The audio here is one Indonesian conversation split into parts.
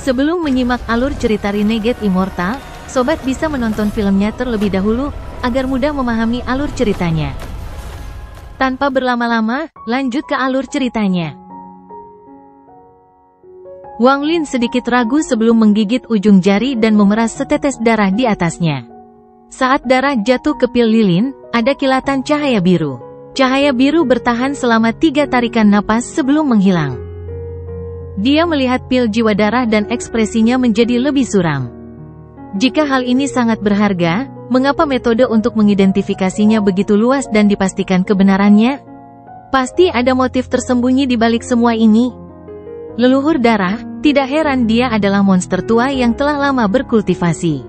Sebelum menyimak alur cerita Renegade Immortal, sobat bisa menonton filmnya terlebih dahulu, agar mudah memahami alur ceritanya. Tanpa berlama-lama, lanjut ke alur ceritanya. Wang Lin sedikit ragu sebelum menggigit ujung jari dan memeras setetes darah di atasnya. Saat darah jatuh ke pil lilin, ada kilatan cahaya biru. Cahaya biru bertahan selama 3 tarikan napas sebelum menghilang. Dia melihat pil jiwa darah dan ekspresinya menjadi lebih suram. Jika hal ini sangat berharga, mengapa metode untuk mengidentifikasinya begitu luas dan dipastikan kebenarannya? Pasti ada motif tersembunyi di balik semua ini. Leluhur darah, tidak heran dia adalah monster tua yang telah lama berkultivasi.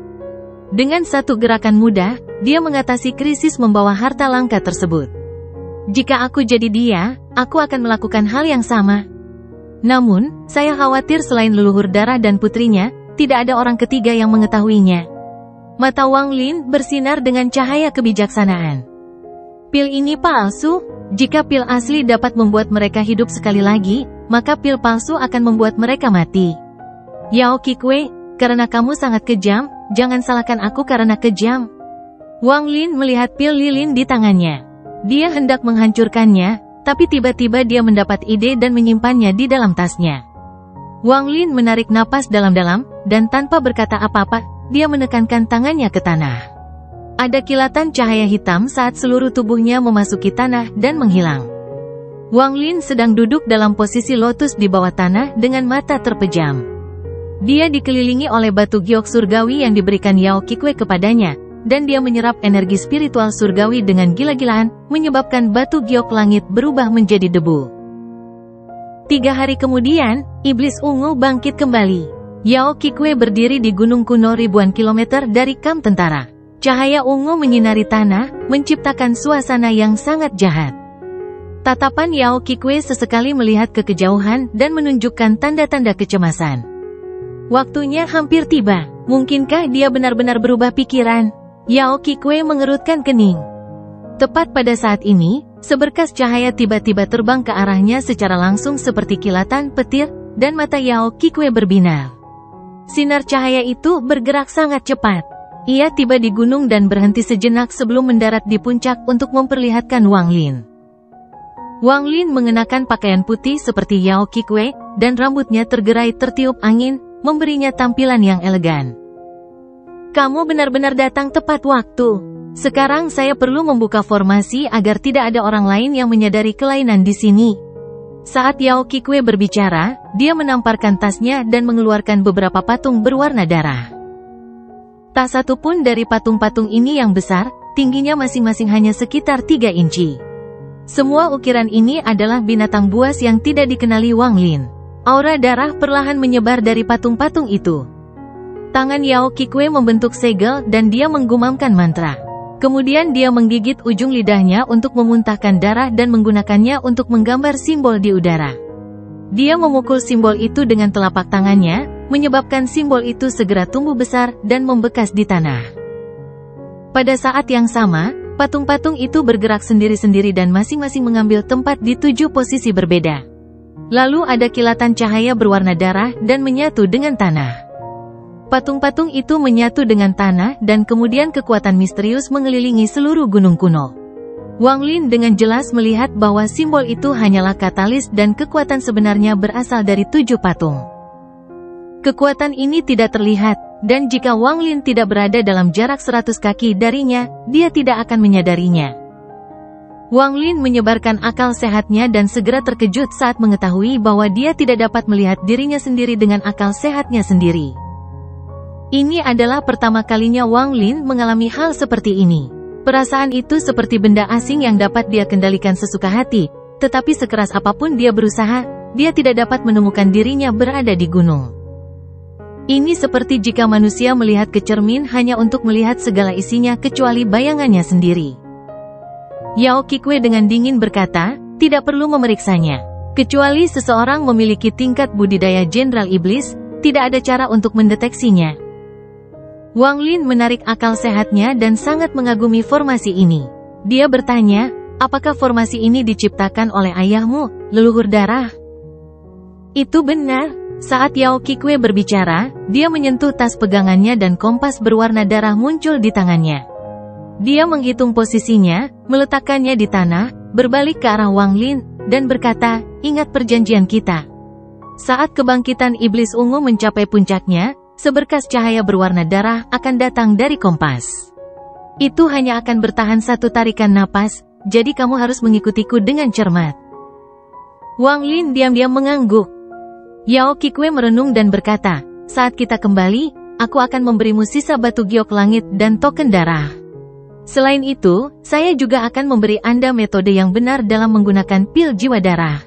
Dengan satu gerakan mudah, dia mengatasi krisis membawa harta langka tersebut. Jika aku jadi dia, aku akan melakukan hal yang sama. Namun, saya khawatir selain leluhur darah dan putrinya, tidak ada orang ketiga yang mengetahuinya. Mata Wang Lin bersinar dengan cahaya kebijaksanaan. Pil ini palsu? Jika pil asli dapat membuat mereka hidup sekali lagi, maka pil palsu akan membuat mereka mati. Yao Qikui, karena kamu sangat kejam, jangan salahkan aku karena kejam. Wang Lin melihat pil lilin di tangannya. Dia hendak menghancurkannya, tapi tiba-tiba dia mendapat ide dan menyimpannya di dalam tasnya. Wang Lin menarik napas dalam-dalam, dan tanpa berkata apa-apa, dia menekankan tangannya ke tanah. Ada kilatan cahaya hitam saat seluruh tubuhnya memasuki tanah dan menghilang. Wang Lin sedang duduk dalam posisi lotus di bawah tanah dengan mata terpejam. Dia dikelilingi oleh batu giok surgawi yang diberikan Yao Qikui kepadanya, dan dia menyerap energi spiritual surgawi dengan gila-gilaan, menyebabkan batu giok langit berubah menjadi debu. 3 hari kemudian, iblis ungu bangkit kembali. Yao Qikui berdiri di gunung kuno ribuan kilometer dari kamp tentara. Cahaya ungu menyinari tanah, menciptakan suasana yang sangat jahat. Tatapan Yao Qikui sesekali melihat ke kejauhan dan menunjukkan tanda-tanda kecemasan. Waktunya hampir tiba. Mungkinkah dia benar-benar berubah pikiran? Yao Qikui mengerutkan kening. Tepat pada saat ini, seberkas cahaya tiba-tiba terbang ke arahnya secara langsung seperti kilatan petir, dan mata Yao Qikui berbinar. Sinar cahaya itu bergerak sangat cepat. Ia tiba di gunung dan berhenti sejenak sebelum mendarat di puncak untuk memperlihatkan Wang Lin. Wang Lin mengenakan pakaian putih seperti Yao Qikui, dan rambutnya tergerai tertiup angin, memberinya tampilan yang elegan. Kamu benar-benar datang tepat waktu. Sekarang saya perlu membuka formasi agar tidak ada orang lain yang menyadari kelainan di sini. Saat Yao Qikui berbicara, dia menamparkan tasnya dan mengeluarkan beberapa patung berwarna darah. Tak satu pun dari patung-patung ini yang besar, tingginya masing-masing hanya sekitar 3 inci. Semua ukiran ini adalah binatang buas yang tidak dikenali Wang Lin. Aura darah perlahan menyebar dari patung-patung itu. Tangan Yao Qikui membentuk segel dan dia menggumamkan mantra. Kemudian dia menggigit ujung lidahnya untuk memuntahkan darah dan menggunakannya untuk menggambar simbol di udara. Dia memukul simbol itu dengan telapak tangannya, menyebabkan simbol itu segera tumbuh besar dan membekas di tanah. Pada saat yang sama, patung-patung itu bergerak sendiri-sendiri dan masing-masing mengambil tempat di 7 posisi berbeda. Lalu ada kilatan cahaya berwarna darah dan menyatu dengan tanah. Patung-patung itu menyatu dengan tanah dan kemudian kekuatan misterius mengelilingi seluruh gunung kuno. Wang Lin dengan jelas melihat bahwa simbol itu hanyalah katalis dan kekuatan sebenarnya berasal dari 7 patung. Kekuatan ini tidak terlihat, dan jika Wang Lin tidak berada dalam jarak 100 kaki darinya, dia tidak akan menyadarinya. Wang Lin menyebarkan akal sehatnya dan segera terkejut saat mengetahui bahwa dia tidak dapat melihat dirinya sendiri dengan akal sehatnya sendiri. Ini adalah pertama kalinya Wang Lin mengalami hal seperti ini. Perasaan itu seperti benda asing yang dapat dia kendalikan sesuka hati, tetapi sekeras apapun dia berusaha, dia tidak dapat menemukan dirinya berada di gunung. Ini seperti jika manusia melihat ke cermin hanya untuk melihat segala isinya kecuali bayangannya sendiri. Yao Qikui dengan dingin berkata, tidak perlu memeriksanya. Kecuali seseorang memiliki tingkat budidaya Jenderal Iblis, tidak ada cara untuk mendeteksinya. Wang Lin menarik akal sehatnya dan sangat mengagumi formasi ini. Dia bertanya, apakah formasi ini diciptakan oleh ayahmu, leluhur darah? Itu benar. Saat Yao Qikwe berbicara, dia menyentuh tas pegangannya dan kompas berwarna darah muncul di tangannya. Dia menghitung posisinya, meletakkannya di tanah, berbalik ke arah Wang Lin, dan berkata, "Ingat perjanjian kita." Saat kebangkitan iblis ungu mencapai puncaknya, seberkas cahaya berwarna darah akan datang dari kompas. Itu hanya akan bertahan satu tarikan napas, jadi kamu harus mengikutiku dengan cermat. Wang Lin diam-diam mengangguk. Yao Qikwe merenung dan berkata, "Saat kita kembali, aku akan memberimu sisa batu giok langit dan token darah. Selain itu, saya juga akan memberi Anda metode yang benar dalam menggunakan pil jiwa darah."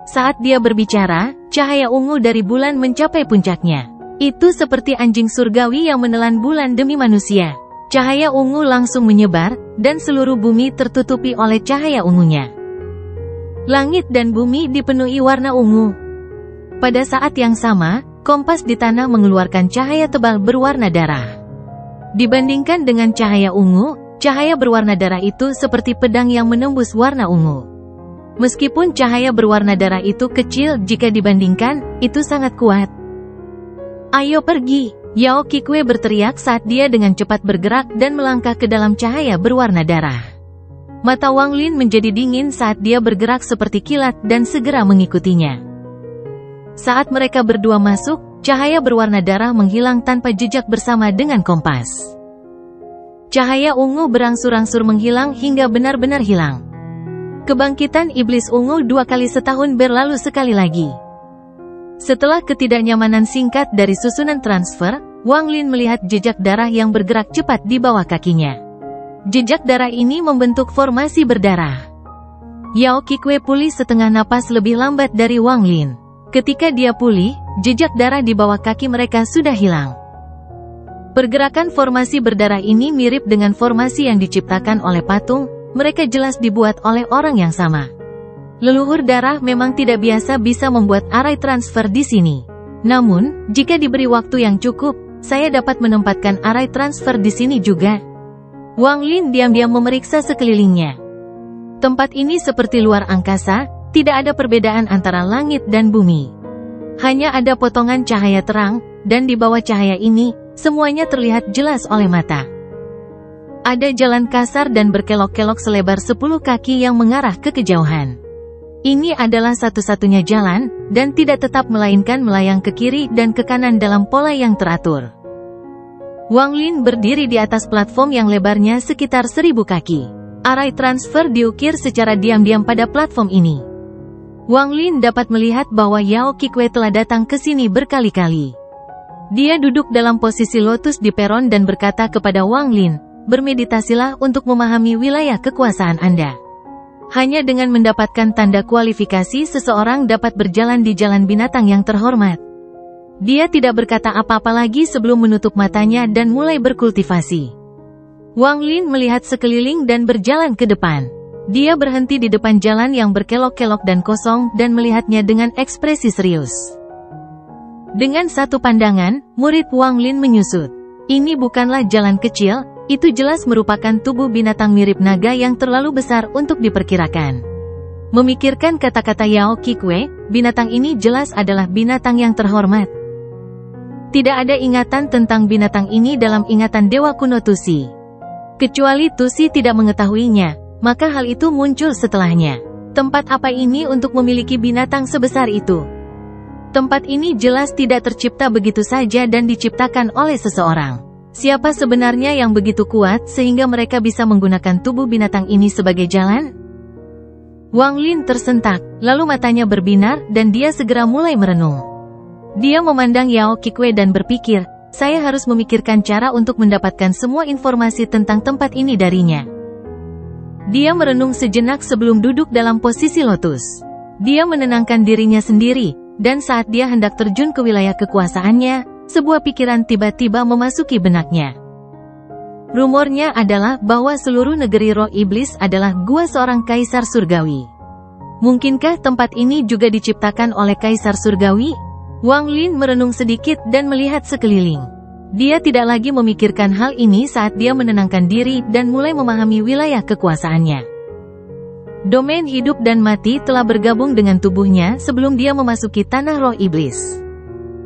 Saat dia berbicara, cahaya ungu dari bulan mencapai puncaknya. Itu seperti anjing surgawi yang menelan bulan demi manusia. Cahaya ungu langsung menyebar, dan seluruh bumi tertutupi oleh cahaya ungunya. Langit dan bumi dipenuhi warna ungu. Pada saat yang sama, kompas di tanah mengeluarkan cahaya tebal berwarna darah. Dibandingkan dengan cahaya ungu, cahaya berwarna darah itu seperti pedang yang menembus warna ungu. Meskipun cahaya berwarna darah itu kecil jika dibandingkan, itu sangat kuat. "Ayo pergi!" Yao Qikwe berteriak saat dia dengan cepat bergerak dan melangkah ke dalam cahaya berwarna darah. Mata Wang Lin menjadi dingin saat dia bergerak seperti kilat dan segera mengikutinya. Saat mereka berdua masuk, cahaya berwarna darah menghilang tanpa jejak bersama dengan kompas. Cahaya ungu berangsur-angsur menghilang hingga benar-benar hilang. Kebangkitan iblis ungu 2 kali setahun berlalu sekali lagi. Setelah ketidaknyamanan singkat dari susunan transfer, Wang Lin melihat jejak darah yang bergerak cepat di bawah kakinya. Jejak darah ini membentuk formasi berdarah. Yao Qikwe pulih setengah napas lebih lambat dari Wang Lin. Ketika dia pulih, jejak darah di bawah kaki mereka sudah hilang. Pergerakan formasi berdarah ini mirip dengan formasi yang diciptakan oleh patung, mereka jelas dibuat oleh orang yang sama. Leluhur darah memang tidak biasa bisa membuat arai transfer di sini. Namun, jika diberi waktu yang cukup, saya dapat menempatkan arai transfer di sini juga. Wang Lin diam-diam memeriksa sekelilingnya. Tempat ini seperti luar angkasa, tidak ada perbedaan antara langit dan bumi. Hanya ada potongan cahaya terang, dan di bawah cahaya ini, semuanya terlihat jelas oleh mata. Ada jalan kasar dan berkelok-kelok selebar 10 kaki yang mengarah ke kejauhan. Ini adalah satu-satunya jalan, dan tidak tetap melainkan melayang ke kiri dan ke kanan dalam pola yang teratur. Wang Lin berdiri di atas platform yang lebarnya sekitar 1000 kaki. Arai transfer diukir secara diam-diam pada platform ini. Wang Lin dapat melihat bahwa Yao Qikwe telah datang ke sini berkali-kali. Dia duduk dalam posisi lotus di peron dan berkata kepada Wang Lin, "Bermeditasilah untuk memahami wilayah kekuasaan Anda. Hanya dengan mendapatkan tanda kualifikasi seseorang dapat berjalan di jalan binatang yang terhormat." Dia tidak berkata apa-apa lagi sebelum menutup matanya dan mulai berkultivasi. Wang Lin melihat sekeliling dan berjalan ke depan. Dia berhenti di depan jalan yang berkelok-kelok dan kosong dan melihatnya dengan ekspresi serius. Dengan satu pandangan, murid Wang Lin menyusut. Ini bukanlah jalan kecil, itu jelas merupakan tubuh binatang mirip naga yang terlalu besar untuk diperkirakan. Memikirkan kata-kata Yao Qikwe, binatang ini jelas adalah binatang yang terhormat. Tidak ada ingatan tentang binatang ini dalam ingatan Dewa Kuno Tusi. Kecuali Tusi tidak mengetahuinya, maka hal itu muncul setelahnya. Tempat apa ini untuk memiliki binatang sebesar itu? Tempat ini jelas tidak tercipta begitu saja dan diciptakan oleh seseorang. Siapa sebenarnya yang begitu kuat sehingga mereka bisa menggunakan tubuh binatang ini sebagai jalan? Wang Lin tersentak, lalu matanya berbinar dan dia segera mulai merenung. Dia memandang Yao Qikwe dan berpikir, saya harus memikirkan cara untuk mendapatkan semua informasi tentang tempat ini darinya. Dia merenung sejenak sebelum duduk dalam posisi lotus. Dia menenangkan dirinya sendiri, dan saat dia hendak terjun ke wilayah kekuasaannya, sebuah pikiran tiba-tiba memasuki benaknya. Rumornya adalah bahwa seluruh negeri roh iblis adalah gua seorang kaisar surgawi. Mungkinkah tempat ini juga diciptakan oleh kaisar surgawi? Wang Lin merenung sedikit dan melihat sekeliling. Dia tidak lagi memikirkan hal ini saat dia menenangkan diri dan mulai memahami wilayah kekuasaannya. Domain hidup dan mati telah bergabung dengan tubuhnya sebelum dia memasuki tanah roh iblis.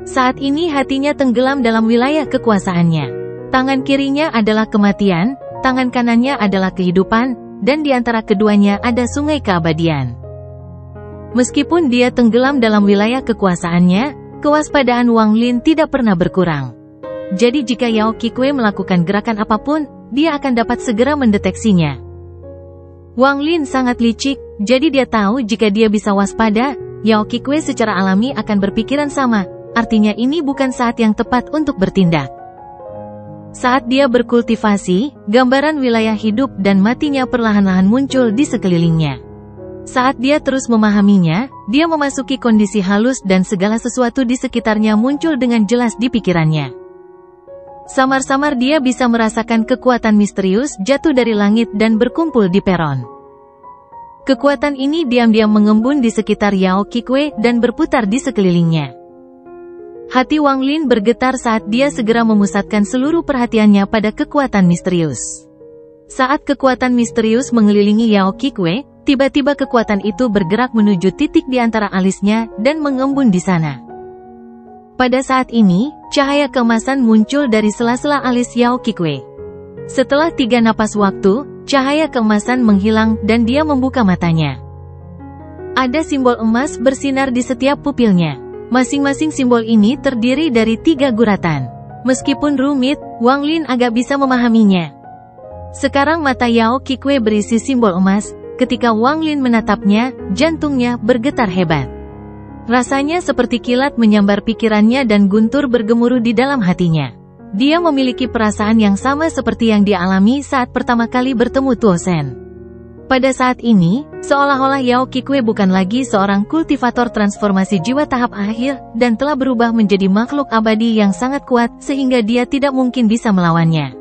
Saat ini hatinya tenggelam dalam wilayah kekuasaannya. Tangan kirinya adalah kematian, tangan kanannya adalah kehidupan, dan di antara keduanya ada sungai keabadian. Meskipun dia tenggelam dalam wilayah kekuasaannya, kewaspadaan Wang Lin tidak pernah berkurang. Jadi jika Yao Qikui melakukan gerakan apapun, dia akan dapat segera mendeteksinya. Wang Lin sangat licik, jadi dia tahu jika dia bisa waspada, Yao Qikui secara alami akan berpikiran sama, artinya ini bukan saat yang tepat untuk bertindak. Saat dia berkultivasi, gambaran wilayah hidup dan matinya perlahan-lahan muncul di sekelilingnya. Saat dia terus memahaminya, dia memasuki kondisi halus dan segala sesuatu di sekitarnya muncul dengan jelas di pikirannya. Samar-samar dia bisa merasakan kekuatan misterius jatuh dari langit dan berkumpul di peron. Kekuatan ini diam-diam mengembun di sekitar Yao Qikui dan berputar di sekelilingnya. Hati Wang Lin bergetar saat dia segera memusatkan seluruh perhatiannya pada kekuatan misterius. Saat kekuatan misterius mengelilingi Yao Qikui, tiba-tiba kekuatan itu bergerak menuju titik di antara alisnya dan mengembun di sana. Pada saat ini, cahaya keemasan muncul dari sela-sela alis Yao Qikui. Setelah 3 napas waktu, cahaya keemasan menghilang dan dia membuka matanya. Ada simbol emas bersinar di setiap pupilnya. Masing-masing simbol ini terdiri dari 3 guratan. Meskipun rumit, Wang Lin agak bisa memahaminya. Sekarang mata Yao Qikui berisi simbol emas. Ketika Wang Lin menatapnya, jantungnya bergetar hebat. Rasanya seperti kilat menyambar pikirannya dan guntur bergemuruh di dalam hatinya. Dia memiliki perasaan yang sama seperti yang dia alami saat pertama kali bertemu Tuo Shen. Pada saat ini, seolah-olah Yao Qikui bukan lagi seorang kultivator transformasi jiwa tahap akhir, dan telah berubah menjadi makhluk abadi yang sangat kuat, sehingga dia tidak mungkin bisa melawannya.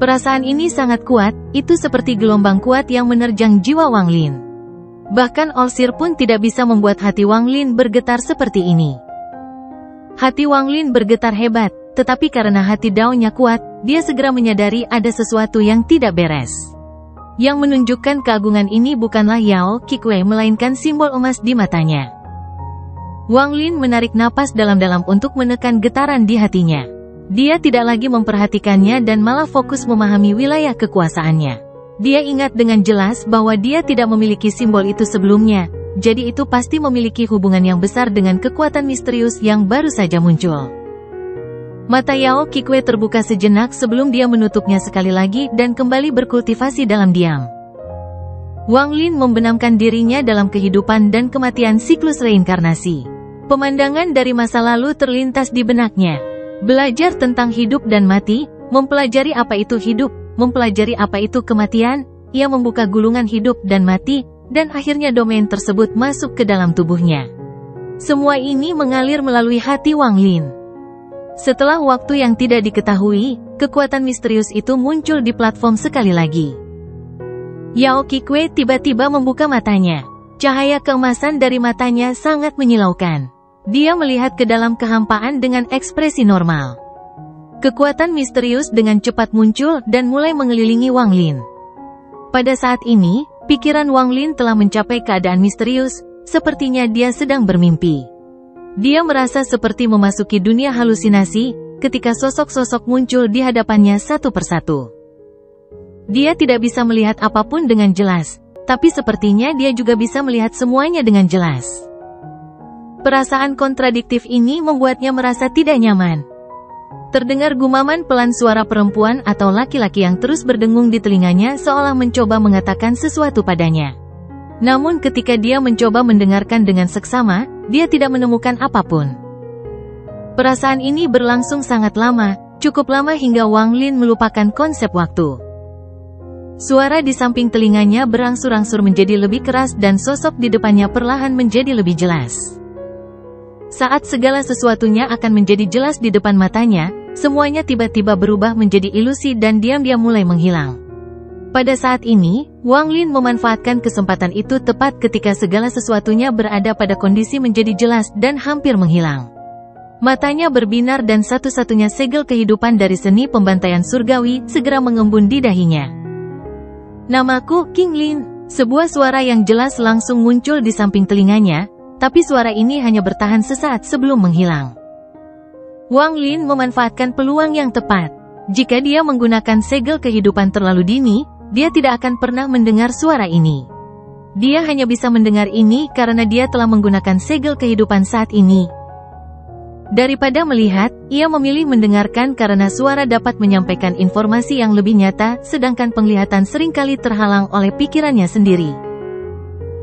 Perasaan ini sangat kuat, itu seperti gelombang kuat yang menerjang jiwa Wang Lin. Bahkan Olsir pun tidak bisa membuat hati Wang Lin bergetar seperti ini. Hati Wang Lin bergetar hebat, tetapi karena hati Dao-nya kuat, dia segera menyadari ada sesuatu yang tidak beres. Yang menunjukkan keagungan ini bukanlah Yao Qikui melainkan simbol emas di matanya. Wang Lin menarik napas dalam-dalam untuk menekan getaran di hatinya. Dia tidak lagi memperhatikannya dan malah fokus memahami wilayah kekuasaannya. Dia ingat dengan jelas bahwa dia tidak memiliki simbol itu sebelumnya, jadi itu pasti memiliki hubungan yang besar dengan kekuatan misterius yang baru saja muncul. Mata Yao Qikui terbuka sejenak sebelum dia menutupnya sekali lagi dan kembali berkultivasi dalam diam. Wang Lin membenamkan dirinya dalam kehidupan dan kematian siklus reinkarnasi. Pemandangan dari masa lalu terlintas di benaknya. Belajar tentang hidup dan mati, mempelajari apa itu hidup, mempelajari apa itu kematian, ia membuka gulungan hidup dan mati, dan akhirnya domain tersebut masuk ke dalam tubuhnya. Semua ini mengalir melalui hati Wang Lin. Setelah waktu yang tidak diketahui, kekuatan misterius itu muncul di platform sekali lagi. Yao Qikui tiba-tiba membuka matanya. Cahaya keemasan dari matanya sangat menyilaukan. Dia melihat ke dalam kehampaan dengan ekspresi normal. Kekuatan misterius dengan cepat muncul dan mulai mengelilingi Wang Lin. Pada saat ini, pikiran Wang Lin telah mencapai keadaan misterius, sepertinya dia sedang bermimpi. Dia merasa seperti memasuki dunia halusinasi, ketika sosok-sosok muncul di hadapannya satu persatu. Dia tidak bisa melihat apapun dengan jelas, tapi sepertinya dia juga bisa melihat semuanya dengan jelas. Perasaan kontradiktif ini membuatnya merasa tidak nyaman. Terdengar gumaman pelan suara perempuan atau laki-laki yang terus berdengung di telinganya seolah mencoba mengatakan sesuatu padanya. Namun ketika dia mencoba mendengarkan dengan seksama, dia tidak menemukan apapun. Perasaan ini berlangsung sangat lama, cukup lama hingga Wang Lin melupakan konsep waktu. Suara di samping telinganya berangsur-angsur menjadi lebih keras dan sosok di depannya perlahan menjadi lebih jelas. Saat segala sesuatunya akan menjadi jelas di depan matanya, semuanya tiba-tiba berubah menjadi ilusi dan diam-diam mulai menghilang. Pada saat ini, Wang Lin memanfaatkan kesempatan itu tepat ketika segala sesuatunya berada pada kondisi menjadi jelas dan hampir menghilang. Matanya berbinar dan satu-satunya segel kehidupan dari seni pembantaian surgawi segera mengembun di dahinya. "Namaku King Lin," Sebuah suara yang jelas langsung muncul di samping telinganya, tapi suara ini hanya bertahan sesaat sebelum menghilang. Wang Lin memanfaatkan peluang yang tepat. Jika dia menggunakan segel kehidupan terlalu dini, dia tidak akan pernah mendengar suara ini. Dia hanya bisa mendengar ini karena dia telah menggunakan segel kehidupan saat ini. Daripada melihat, ia memilih mendengarkan karena suara dapat menyampaikan informasi yang lebih nyata, sedangkan penglihatan seringkali terhalang oleh pikirannya sendiri.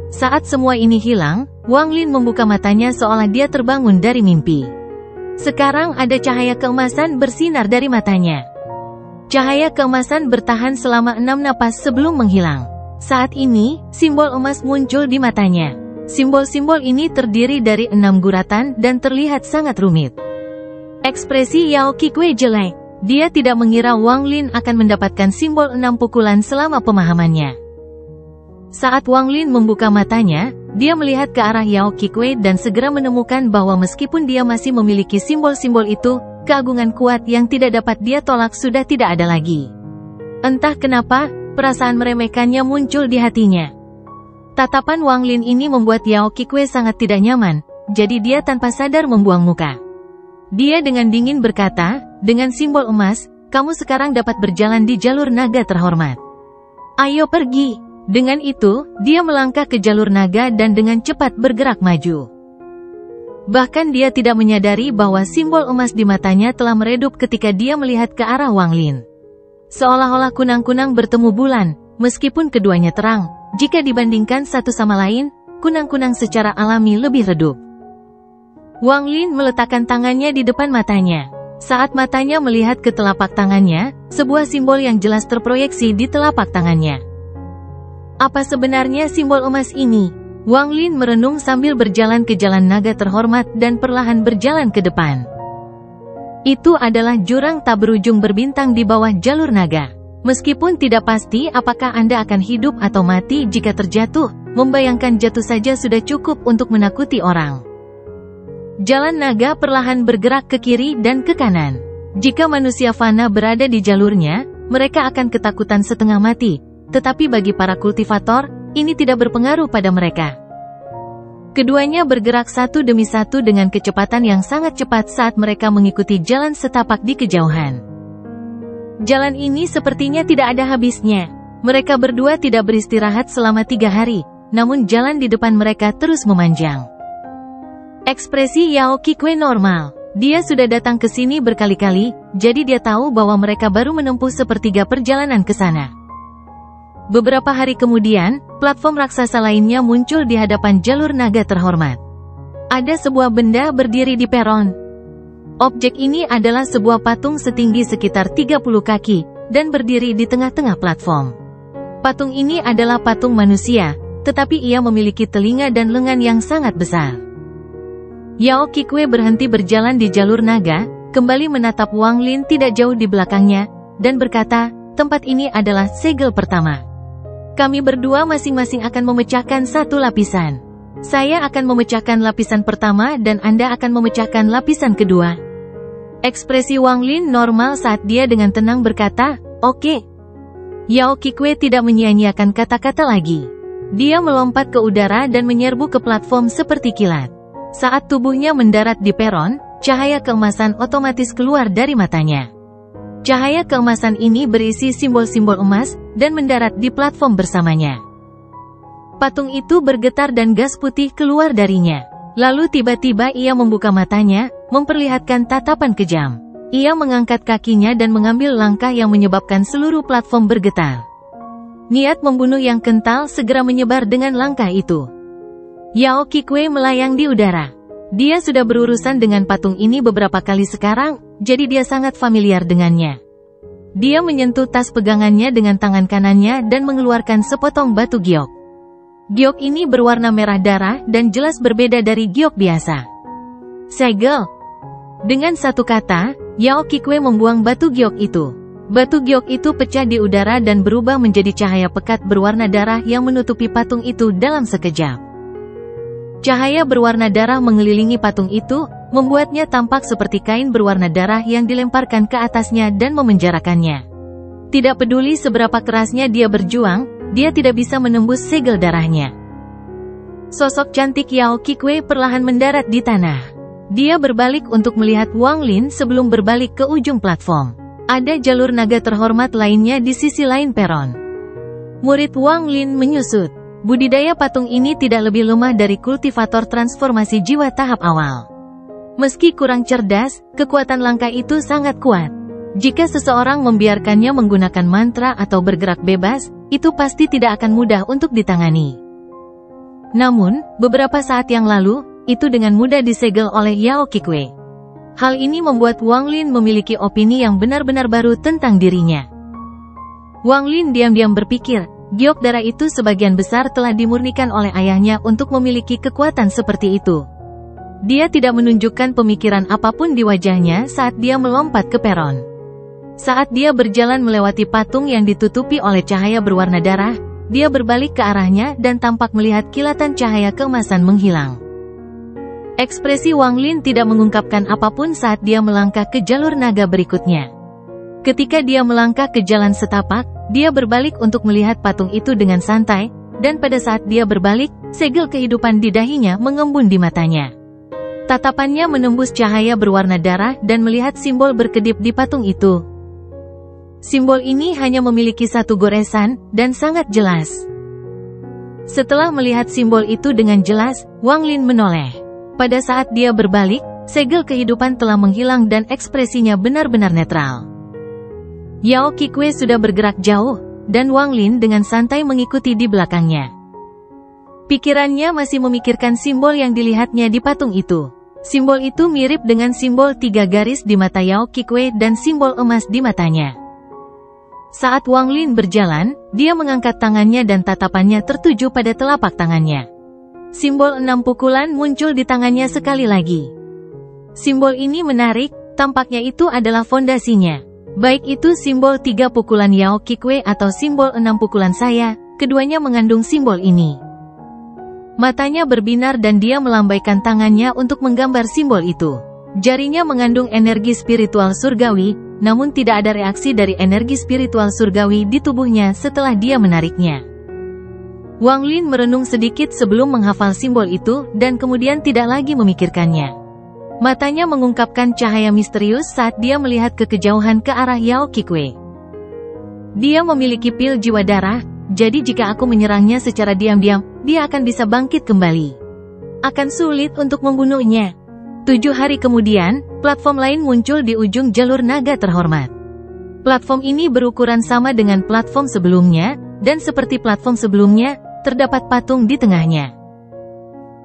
Saat semua ini hilang, Wang Lin membuka matanya seolah dia terbangun dari mimpi. Sekarang ada cahaya keemasan bersinar dari matanya. Cahaya keemasan bertahan selama 6 napas sebelum menghilang. Saat ini, simbol emas muncul di matanya. Simbol-simbol ini terdiri dari 6 guratan dan terlihat sangat rumit. Ekspresi Yao Qikui jelek. Dia tidak mengira Wang Lin akan mendapatkan simbol 6 pukulan selama pemahamannya. Saat Wang Lin membuka matanya, dia melihat ke arah Yao Qikui dan segera menemukan bahwa meskipun dia masih memiliki simbol-simbol itu, keagungan kuat yang tidak dapat dia tolak sudah tidak ada lagi. Entah kenapa, perasaan meremehkannya muncul di hatinya. Tatapan Wang Lin ini membuat Yao Qikui sangat tidak nyaman, jadi dia tanpa sadar membuang muka. Dia dengan dingin berkata, dengan simbol emas, kamu sekarang dapat berjalan di jalur naga terhormat. Ayo pergi. Dengan itu, dia melangkah ke jalur naga dan dengan cepat bergerak maju. Bahkan dia tidak menyadari bahwa simbol emas di matanya telah meredup ketika dia melihat ke arah Wang Lin. Seolah-olah kunang-kunang bertemu bulan, meskipun keduanya terang, jika dibandingkan satu sama lain, kunang-kunang secara alami lebih redup. Wang Lin meletakkan tangannya di depan matanya. Saat matanya melihat ke telapak tangannya, sebuah simbol yang jelas terproyeksi di telapak tangannya. Apa sebenarnya simbol emas ini? Wang Lin merenung sambil berjalan ke jalan naga terhormat dan perlahan berjalan ke depan. Itu adalah jurang tak berujung berbintang di bawah jalur naga. Meskipun tidak pasti apakah Anda akan hidup atau mati jika terjatuh, membayangkan jatuh saja sudah cukup untuk menakuti orang. Jalan naga perlahan bergerak ke kiri dan ke kanan. Jika manusia fana berada di jalurnya, mereka akan ketakutan setengah mati. Tetapi bagi para kultivator, ini tidak berpengaruh pada mereka. Keduanya bergerak satu demi satu dengan kecepatan yang sangat cepat saat mereka mengikuti jalan setapak di kejauhan. Jalan ini sepertinya tidak ada habisnya. Mereka berdua tidak beristirahat selama 3 hari, namun jalan di depan mereka terus memanjang. Ekspresi Yao Qikui normal. Dia sudah datang ke sini berkali-kali, jadi dia tahu bahwa mereka baru menempuh sepertiga perjalanan ke sana. Beberapa hari kemudian, platform raksasa lainnya muncul di hadapan jalur naga terhormat. Ada sebuah benda berdiri di peron. Objek ini adalah sebuah patung setinggi sekitar 30 kaki, dan berdiri di tengah-tengah platform. Patung ini adalah patung manusia, tetapi ia memiliki telinga dan lengan yang sangat besar. Yao Qikui berhenti berjalan di jalur naga, kembali menatap Wang Lin tidak jauh di belakangnya, dan berkata, tempat ini adalah segel pertama. Kami berdua masing-masing akan memecahkan satu lapisan. Saya akan memecahkan lapisan pertama dan Anda akan memecahkan lapisan kedua. Ekspresi Wang Lin normal saat dia dengan tenang berkata, oke. Yao Qikui tidak menyia-nyiakan kata-kata lagi. Dia melompat ke udara dan menyerbu ke platform seperti kilat. Saat tubuhnya mendarat di peron, cahaya keemasan otomatis keluar dari matanya. Cahaya keemasan ini berisi simbol-simbol emas, dan mendarat di platform bersamanya. Patung itu bergetar dan gas putih keluar darinya. Lalu tiba-tiba ia membuka matanya, memperlihatkan tatapan kejam. Ia mengangkat kakinya dan mengambil langkah yang menyebabkan seluruh platform bergetar. Niat membunuh yang kental segera menyebar dengan langkah itu. Yao Qikui melayang di udara. Dia sudah berurusan dengan patung ini beberapa kali sekarang, jadi dia sangat familiar dengannya. Dia menyentuh tas pegangannya dengan tangan kanannya dan mengeluarkan sepotong batu giok. Giok ini berwarna merah darah dan jelas berbeda dari giok biasa. Segel. Dengan satu kata, Yao Qikui membuang batu giok itu. Batu giok itu pecah di udara dan berubah menjadi cahaya pekat berwarna darah yang menutupi patung itu dalam sekejap. Cahaya berwarna darah mengelilingi patung itu, membuatnya tampak seperti kain berwarna darah yang dilemparkan ke atasnya dan memenjarakannya. Tidak peduli seberapa kerasnya dia berjuang, dia tidak bisa menembus segel darahnya. Sosok cantik Yao Qikui perlahan mendarat di tanah. Dia berbalik untuk melihat Wang Lin sebelum berbalik ke ujung platform. Ada jalur naga terhormat lainnya di sisi lain peron. Murid Wang Lin menyusut. Budidaya patung ini tidak lebih lemah dari kultivator transformasi jiwa tahap awal. Meski kurang cerdas, kekuatan langkah itu sangat kuat. Jika seseorang membiarkannya menggunakan mantra atau bergerak bebas, itu pasti tidak akan mudah untuk ditangani. Namun, beberapa saat yang lalu, itu dengan mudah disegel oleh Yao Qikui. Hal ini membuat Wang Lin memiliki opini yang benar-benar baru tentang dirinya. Wang Lin diam-diam berpikir, giok darah itu sebagian besar telah dimurnikan oleh ayahnya untuk memiliki kekuatan seperti itu. Dia tidak menunjukkan pemikiran apapun di wajahnya saat dia melompat ke peron. Saat dia berjalan melewati patung yang ditutupi oleh cahaya berwarna darah, dia berbalik ke arahnya dan tampak melihat kilatan cahaya keemasan menghilang. Ekspresi Wang Lin tidak mengungkapkan apapun saat dia melangkah ke jalur naga berikutnya. Ketika dia melangkah ke jalan setapak, dia berbalik untuk melihat patung itu dengan santai, dan pada saat dia berbalik, segel kehidupan di dahinya mengembun di matanya. Tatapannya menembus cahaya berwarna darah dan melihat simbol berkedip di patung itu. Simbol ini hanya memiliki satu goresan, dan sangat jelas. Setelah melihat simbol itu dengan jelas, Wang Lin menoleh. Pada saat dia berbalik, segel kehidupan telah menghilang dan ekspresinya benar-benar netral. Yao Qikui sudah bergerak jauh, dan Wang Lin dengan santai mengikuti di belakangnya. Pikirannya masih memikirkan simbol yang dilihatnya di patung itu. Simbol itu mirip dengan simbol 3 garis di mata Yao Qikui dan simbol emas di matanya. Saat Wang Lin berjalan, dia mengangkat tangannya dan tatapannya tertuju pada telapak tangannya. Simbol 6 pukulan muncul di tangannya sekali lagi. Simbol ini menarik, tampaknya itu adalah fondasinya. Baik itu simbol 3 pukulan Yao Qikui atau simbol 6 pukulan saya, keduanya mengandung simbol ini. Matanya berbinar dan dia melambaikan tangannya untuk menggambar simbol itu. Jarinya mengandung energi spiritual surgawi, namun tidak ada reaksi dari energi spiritual surgawi di tubuhnya setelah dia menariknya. Wang Lin merenung sedikit sebelum menghafal simbol itu, dan kemudian tidak lagi memikirkannya. Matanya mengungkapkan cahaya misterius saat dia melihat ke kejauhan ke arah Yao Qikui. Dia memiliki pil jiwa darah, jadi jika aku menyerangnya secara diam-diam, dia akan bisa bangkit kembali. Akan sulit untuk membunuhnya. 7 hari kemudian, platform lain muncul di ujung jalur naga terhormat. Platform ini berukuran sama dengan platform sebelumnya, dan seperti platform sebelumnya, terdapat patung di tengahnya.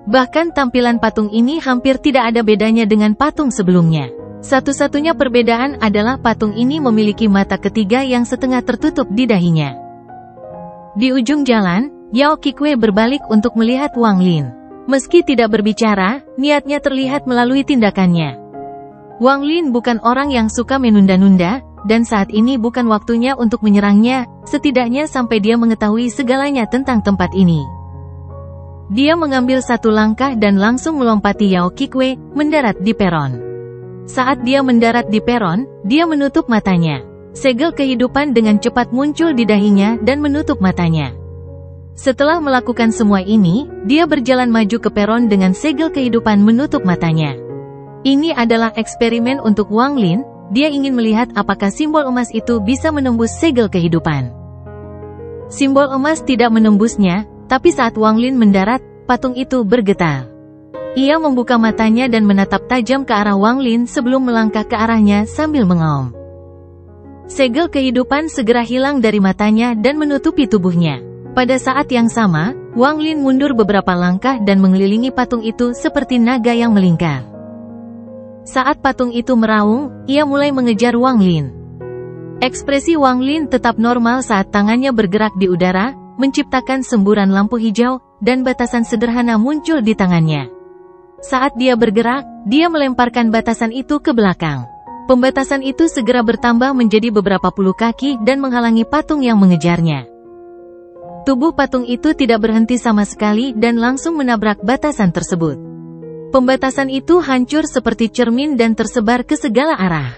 Bahkan tampilan patung ini hampir tidak ada bedanya dengan patung sebelumnya. Satu-satunya perbedaan adalah patung ini memiliki mata ketiga yang setengah tertutup di dahinya. Di ujung jalan, Yao Qikui berbalik untuk melihat Wang Lin. Meski tidak berbicara, niatnya terlihat melalui tindakannya. Wang Lin bukan orang yang suka menunda-nunda, dan saat ini bukan waktunya untuk menyerangnya, setidaknya sampai dia mengetahui segalanya tentang tempat ini. Dia mengambil satu langkah dan langsung melompati Yao Qikui, mendarat di peron. Saat dia mendarat di peron, dia menutup matanya. Segel kehidupan dengan cepat muncul di dahinya dan menutup matanya. Setelah melakukan semua ini, dia berjalan maju ke peron dengan segel kehidupan menutup matanya. Ini adalah eksperimen untuk Wang Lin. Dia ingin melihat apakah simbol emas itu bisa menembus segel kehidupan. Simbol emas tidak menembusnya, tapi saat Wang Lin mendarat, patung itu bergetar. Ia membuka matanya dan menatap tajam ke arah Wang Lin sebelum melangkah ke arahnya sambil mengaum. Segel kehidupan segera hilang dari matanya dan menutupi tubuhnya. Pada saat yang sama, Wang Lin mundur beberapa langkah dan mengelilingi patung itu seperti naga yang melingkar. Saat patung itu meraung, ia mulai mengejar Wang Lin. Ekspresi Wang Lin tetap normal saat tangannya bergerak di udara, menciptakan semburan lampu hijau, dan batasan sederhana muncul di tangannya. Saat dia bergerak, dia melemparkan batasan itu ke belakang. Pembatasan itu segera bertambah menjadi beberapa puluh kaki dan menghalangi patung yang mengejarnya. Tubuh patung itu tidak berhenti sama sekali dan langsung menabrak batasan tersebut. Pembatasan itu hancur seperti cermin dan tersebar ke segala arah.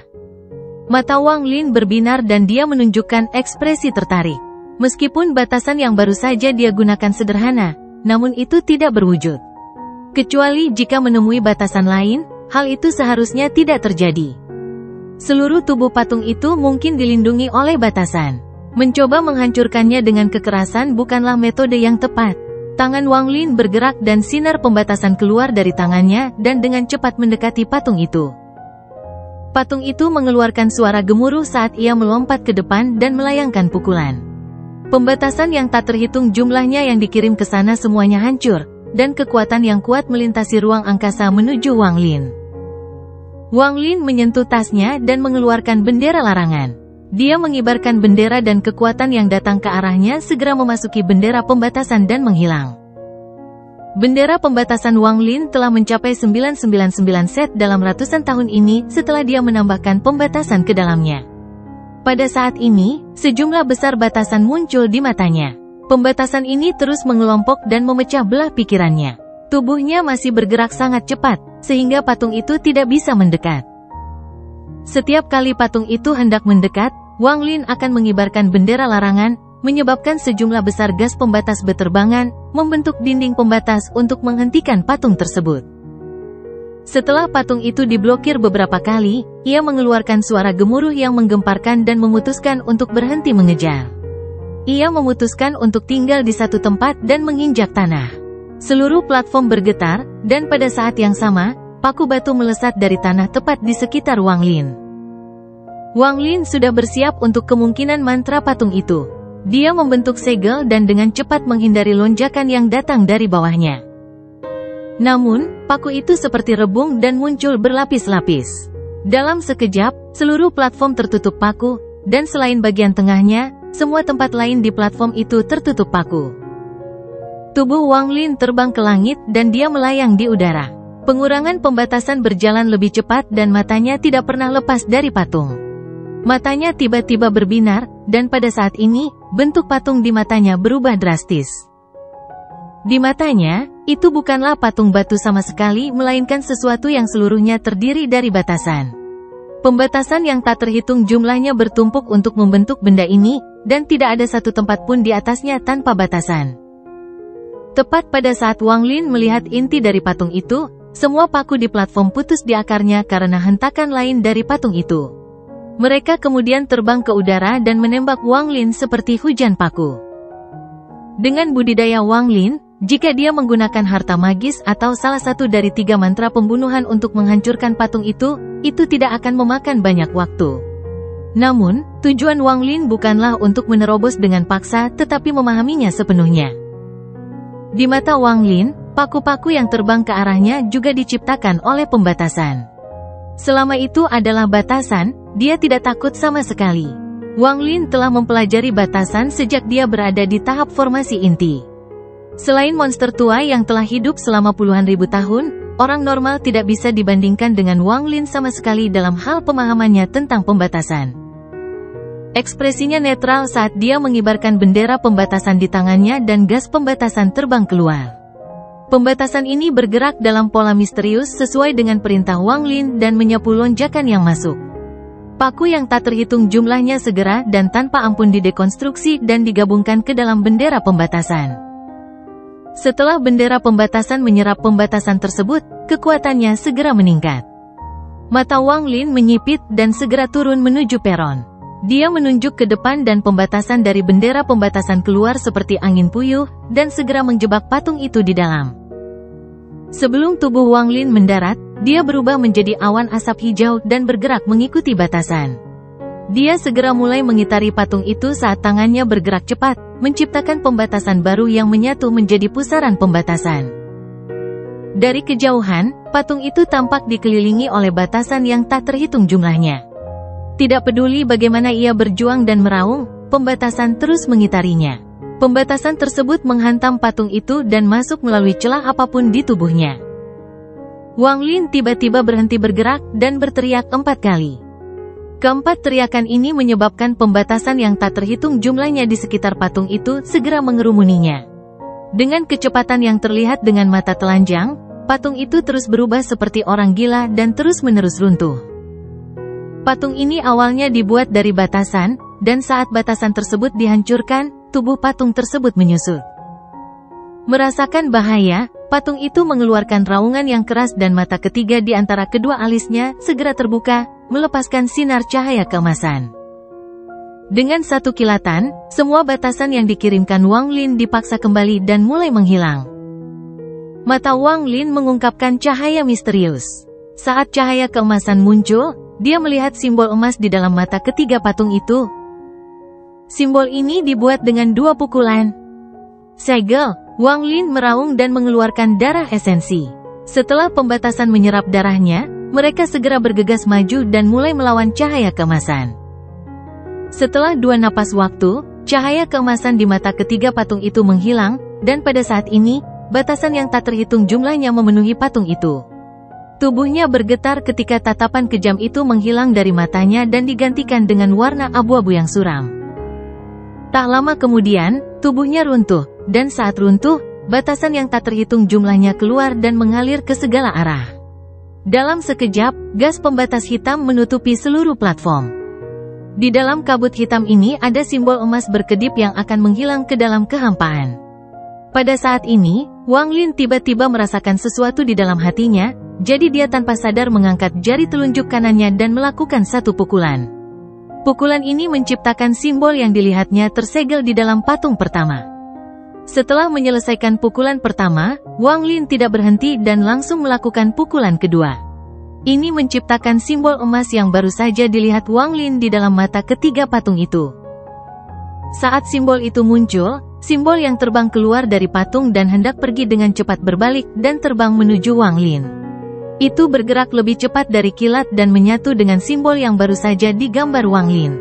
Mata Wang Lin berbinar dan dia menunjukkan ekspresi tertarik. Meskipun batasan yang baru saja dia gunakan sederhana, namun itu tidak berwujud. Kecuali jika menemui batasan lain, hal itu seharusnya tidak terjadi. Seluruh tubuh patung itu mungkin dilindungi oleh batasan. Mencoba menghancurkannya dengan kekerasan bukanlah metode yang tepat. Tangan Wang Lin bergerak dan sinar pembatasan keluar dari tangannya dan dengan cepat mendekati patung itu. Patung itu mengeluarkan suara gemuruh saat ia melompat ke depan dan melayangkan pukulan. Pembatasan yang tak terhitung jumlahnya yang dikirim ke sana semuanya hancur, dan kekuatan yang kuat melintasi ruang angkasa menuju Wang Lin. Wang Lin menyentuh tasnya dan mengeluarkan bendera larangan. Dia mengibarkan bendera dan kekuatan yang datang ke arahnya segera memasuki bendera pembatasan dan menghilang. Bendera pembatasan Wang Lin telah mencapai 999 set dalam ratusan tahun ini setelah dia menambahkan pembatasan ke dalamnya. Pada saat ini, sejumlah besar batasan muncul di matanya. Pembatasan ini terus mengelompok dan memecah belah pikirannya. Tubuhnya masih bergerak sangat cepat, sehingga patung itu tidak bisa mendekat. Setiap kali patung itu hendak mendekat, Wang Lin akan mengibarkan bendera larangan, menyebabkan sejumlah besar gas pembatas beterbangan, membentuk dinding pembatas untuk menghentikan patung tersebut. Setelah patung itu diblokir beberapa kali, ia mengeluarkan suara gemuruh yang menggemparkan dan memutuskan untuk berhenti mengejar. Ia memutuskan untuk tinggal di satu tempat dan menginjak tanah. Seluruh platform bergetar, dan pada saat yang sama, paku batu melesat dari tanah tepat di sekitar Wang Lin. Wang Lin sudah bersiap untuk kemungkinan mantra patung itu. Dia membentuk segel dan dengan cepat menghindari lonjakan yang datang dari bawahnya. Namun, paku itu seperti rebung dan muncul berlapis-lapis. Dalam sekejap, seluruh platform tertutup paku, dan selain bagian tengahnya, semua tempat lain di platform itu tertutup paku. Tubuh Wang Lin terbang ke langit dan dia melayang di udara. Pengurangan pembatasan berjalan lebih cepat dan matanya tidak pernah lepas dari patung. Matanya tiba-tiba berbinar, dan pada saat ini, bentuk patung di matanya berubah drastis. Di matanya, itu bukanlah patung batu sama sekali melainkan sesuatu yang seluruhnya terdiri dari batasan. Pembatasan yang tak terhitung jumlahnya bertumpuk untuk membentuk benda ini, dan tidak ada satu tempat pun di atasnya tanpa batasan. Tepat pada saat Wang Lin melihat inti dari patung itu, semua paku di platform putus di akarnya karena hentakan lain dari patung itu. Mereka kemudian terbang ke udara dan menembak Wang Lin seperti hujan paku. Dengan budidaya Wang Lin, jika dia menggunakan harta magis atau salah satu dari 3 mantra pembunuhan untuk menghancurkan patung itu tidak akan memakan banyak waktu. Namun, tujuan Wang Lin bukanlah untuk menerobos dengan paksa tetapi memahaminya sepenuhnya. Di mata Wang Lin, paku-paku yang terbang ke arahnya juga diciptakan oleh pembatasan. Selama itu adalah batasan, dia tidak takut sama sekali. Wang Lin telah mempelajari batasan sejak dia berada di tahap formasi inti. Selain monster tua yang telah hidup selama puluhan ribu tahun, orang normal tidak bisa dibandingkan dengan Wang Lin sama sekali dalam hal pemahamannya tentang pembatasan. Ekspresinya netral saat dia mengibarkan bendera pembatasan di tangannya dan gas pembatasan terbang keluar. Pembatasan ini bergerak dalam pola misterius sesuai dengan perintah Wang Lin dan menyapu lonjakan yang masuk. Paku yang tak terhitung jumlahnya segera dan tanpa ampun didekonstruksi dan digabungkan ke dalam bendera pembatasan. Setelah bendera pembatasan menyerap pembatasan tersebut, kekuatannya segera meningkat. Mata Wang Lin menyipit dan segera turun menuju peron. Dia menunjuk ke depan dan pembatasan dari bendera pembatasan keluar seperti angin puyuh, dan segera menjebak patung itu di dalam. Sebelum tubuh Wang Lin mendarat, dia berubah menjadi awan asap hijau dan bergerak mengikuti batasan. Dia segera mulai mengitari patung itu saat tangannya bergerak cepat, menciptakan pembatasan baru yang menyatu menjadi pusaran pembatasan. Dari kejauhan, patung itu tampak dikelilingi oleh batasan yang tak terhitung jumlahnya. Tidak peduli bagaimana ia berjuang dan meraung, pembatasan terus mengitarinya. Pembatasan tersebut menghantam patung itu dan masuk melalui celah apapun di tubuhnya. Wang Lin tiba-tiba berhenti bergerak dan berteriak 4 kali. Keempat teriakan ini menyebabkan pembatasan yang tak terhitung jumlahnya di sekitar patung itu segera mengerumuninya. Dengan kecepatan yang terlihat dengan mata telanjang, patung itu terus berubah seperti orang gila dan terus-menerus runtuh. Patung ini awalnya dibuat dari batasan, dan saat batasan tersebut dihancurkan, tubuh patung tersebut menyusut. Merasakan bahaya, patung itu mengeluarkan raungan yang keras dan mata ketiga di antara kedua alisnya segera terbuka, melepaskan sinar cahaya keemasan. Dengan satu kilatan, semua batasan yang dikirimkan Wang Lin dipaksa kembali dan mulai menghilang. Mata Wang Lin mengungkapkan cahaya misterius. Saat cahaya keemasan muncul, dia melihat simbol emas di dalam mata ketiga patung itu. Simbol ini dibuat dengan 2 pukulan. Segel, Wang Lin meraung dan mengeluarkan darah esensi. Setelah pembatasan menyerap darahnya, mereka segera bergegas maju dan mulai melawan cahaya keemasan. Setelah 2 napas waktu, cahaya keemasan di mata ketiga patung itu menghilang, dan pada saat ini, batasan yang tak terhitung jumlahnya memenuhi patung itu. Tubuhnya bergetar ketika tatapan kejam itu menghilang dari matanya dan digantikan dengan warna abu-abu yang suram. Tak lama kemudian, tubuhnya runtuh, dan saat runtuh, batasan yang tak terhitung jumlahnya keluar dan mengalir ke segala arah. Dalam sekejap, gas pembatas hitam menutupi seluruh platform. Di dalam kabut hitam ini ada simbol emas berkedip yang akan menghilang ke dalam kehampaan. Pada saat ini, Wang Lin tiba-tiba merasakan sesuatu di dalam hatinya, jadi dia tanpa sadar mengangkat jari telunjuk kanannya dan melakukan satu pukulan. Pukulan ini menciptakan simbol yang dilihatnya tersegel di dalam patung pertama. Setelah menyelesaikan pukulan pertama, Wang Lin tidak berhenti dan langsung melakukan pukulan kedua. Ini menciptakan simbol emas yang baru saja dilihat Wang Lin di dalam mata ketiga patung itu. Saat simbol itu muncul, simbol yang terbang keluar dari patung dan hendak pergi dengan cepat berbalik dan terbang menuju Wang Lin. Itu bergerak lebih cepat dari kilat dan menyatu dengan simbol yang baru saja digambar Wang Lin.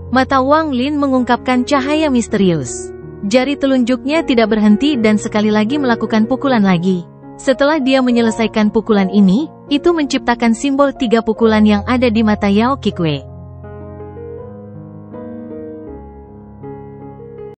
Mata Wang Lin mengungkapkan cahaya misterius. Jari telunjuknya tidak berhenti dan sekali lagi melakukan pukulan lagi. Setelah dia menyelesaikan pukulan ini, itu menciptakan simbol 3 pukulan yang ada di mata Yao Qikue.